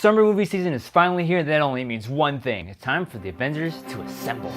Summer movie season is finally here, and that only means one thing. It's time for the Avengers to assemble.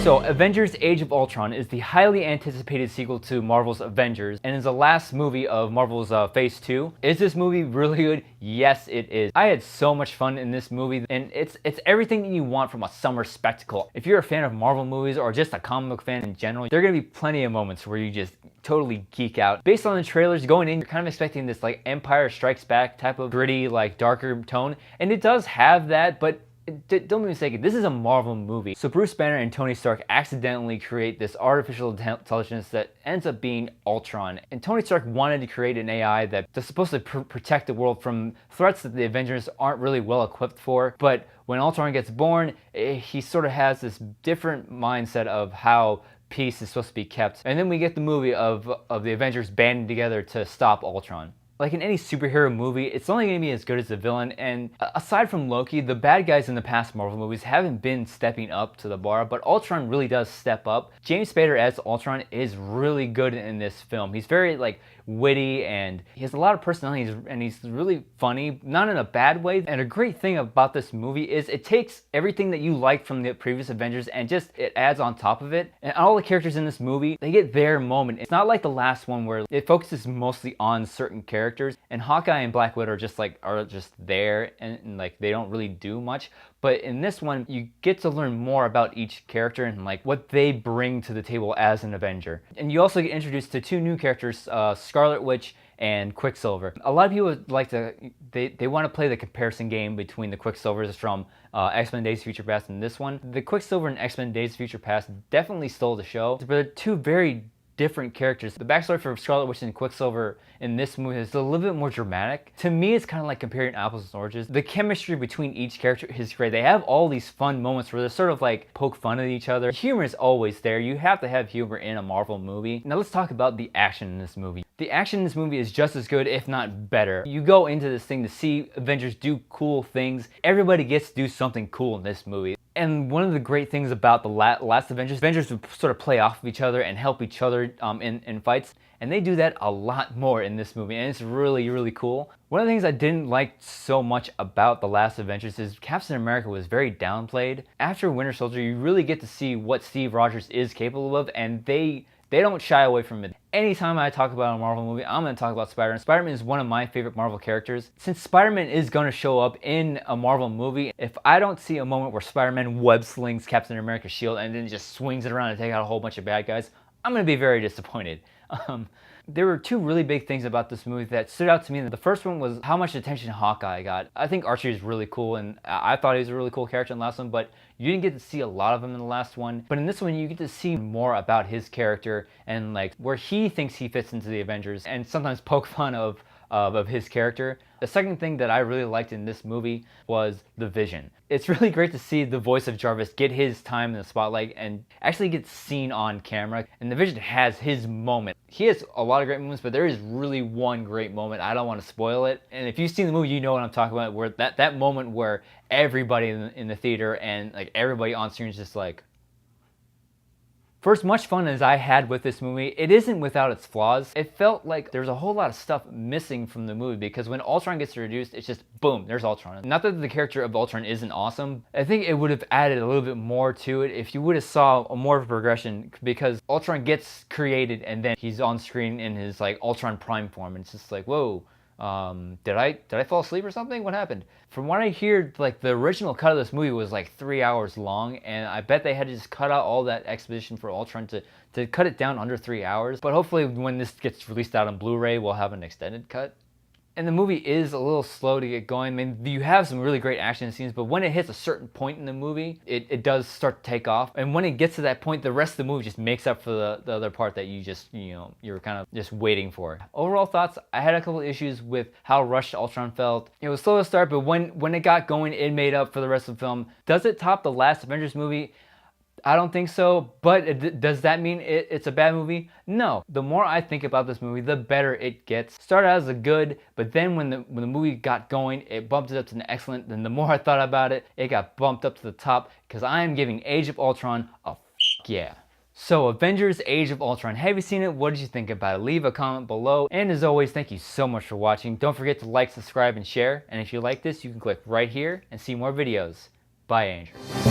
So, Avengers Age of Ultron is the highly anticipated sequel to Marvel's Avengers and is the last movie of Marvel's Phase 2. Is this movie really good? Yes, it is. I had so much fun in this movie, and it's everything that you want from a summer spectacle. If you're a fan of Marvel movies or just a comic book fan in general, there are going to be plenty of moments where you just totally geek out. Based on the trailers going in, you're kind of expecting this like Empire Strikes Back type of gritty, like darker tone, and it does have that, but don't be mistaken, this is a Marvel movie. So Bruce Banner and Tony Stark accidentally create this artificial intelligence that ends up being Ultron. And Tony Stark wanted to create an AI that's supposed to protect the world from threats that the Avengers aren't really well equipped for. But when Ultron gets born, he sort of has this different mindset of how peace is supposed to be kept. And then we get the movie of the Avengers banding together to stop Ultron. Like in any superhero movie, it's only going to be as good as the villain, and aside from Loki, the bad guys in the past Marvel movies haven't been stepping up to the bar, but Ultron really does step up. James Spader as Ultron is really good in this film. He's very like witty, and he has a lot of personality, and he's really funny, not in a bad way. And a great thing about this movie is it takes everything that you like from the previous Avengers and just it adds on top of it. And all the characters in this movie, they get their moment. It's not like the last one where it focuses mostly on certain characters. And Hawkeye and Black Widow are just there and like they don't really do much. But in this one, you get to learn more about each character and like what they bring to the table as an Avenger. And you also get introduced to two new characters, Scarlet Witch and Quicksilver. A lot of people like to, they want to play the comparison game between the Quicksilvers from X-Men Days of Future Past and this one. The Quicksilver and X-Men Days of Future Past definitely stole the show, but they're two very different characters. The backstory for Scarlet Witch and Quicksilver in this movie is a little bit more dramatic. To me, it's kind of like comparing apples and oranges. The chemistry between each character is great. They have all these fun moments where they're sort of like poke fun at each other. Humor is always there. You have to have humor in a Marvel movie. Now let's talk about the action in this movie. The action in this movie is just as good, if not better. You go into this thing to see Avengers do cool things. Everybody gets to do something cool in this movie. And one of the great things about the last Avengers would sort of play off of each other and help each other in fights. And they do that a lot more in this movie, and it's really, really cool. One of the things I didn't like so much about the last Avengers is Captain America was very downplayed. After Winter Soldier, you really get to see what Steve Rogers is capable of, and they don't shy away from it. Anytime I talk about a Marvel movie, I'm going to talk about Spider-Man. Spider-Man is one of my favorite Marvel characters. Since Spider-Man is going to show up in a Marvel movie, if I don't see a moment where Spider-Man web slings Captain America's shield and then just swings it around and take out a whole bunch of bad guys, I'm going to be very disappointed. There were two really big things about this movie that stood out to me. The first one was how much attention Hawkeye got. I think Archie is really cool, and I thought he was a really cool character in the last one, but you didn't get to see a lot of him in the last one. But in this one, you get to see more about his character and like where he thinks he fits into the Avengers, and sometimes poke fun of his character. The second thing that I really liked in this movie was the Vision. It's really great to see the voice of Jarvis get his time in the spotlight and actually get seen on camera. And the Vision has his moment. He has a lot of great moments, but there is really one great moment. I don't want to spoil it. And if you've seen the movie, you know what I'm talking about, where that moment where everybody in the theater and like everybody on screen is just like, for as much fun as I had with this movie, it isn't without its flaws. It felt like there's a whole lot of stuff missing from the movie because when Ultron gets introduced, it's just boom, there's Ultron. Not that the character of Ultron isn't awesome. I think it would have added a little bit more to it if you would have saw more of a progression, because Ultron gets created and then he's on screen in his like Ultron Prime form, and it's just like, whoa. Did I fall asleep or something? What happened? From what I hear, like the original cut of this movie was like 3 hours long, and I bet they had to just cut out all that exposition for Ultron to cut it down under 3 hours. But hopefully when this gets released out on Blu-ray, we'll have an extended cut. And the movie is a little slow to get going. I mean, you have some really great action scenes, but when it hits a certain point in the movie, it does start to take off. And when it gets to that point, the rest of the movie just makes up for the other part that you're kind of just waiting for. Overall thoughts, I had a couple issues with how rushed Ultron felt. It was slow to start, but when it got going, it made up for the rest of the film. Does it top the last Avengers movie? I don't think so, but does that mean it's a bad movie? No. The more I think about this movie, the better it gets. Started out as a good, but then when the movie got going, it bumped it up to an excellent. Then the more I thought about it, it got bumped up to the top because I am giving Age of Ultron a yeah. So Avengers Age of Ultron, have you seen it? What did you think about it? Leave a comment below. And as always, thank you so much for watching. Don't forget to like, subscribe, and share. And if you like this, you can click right here and see more videos. Bye, Andrew.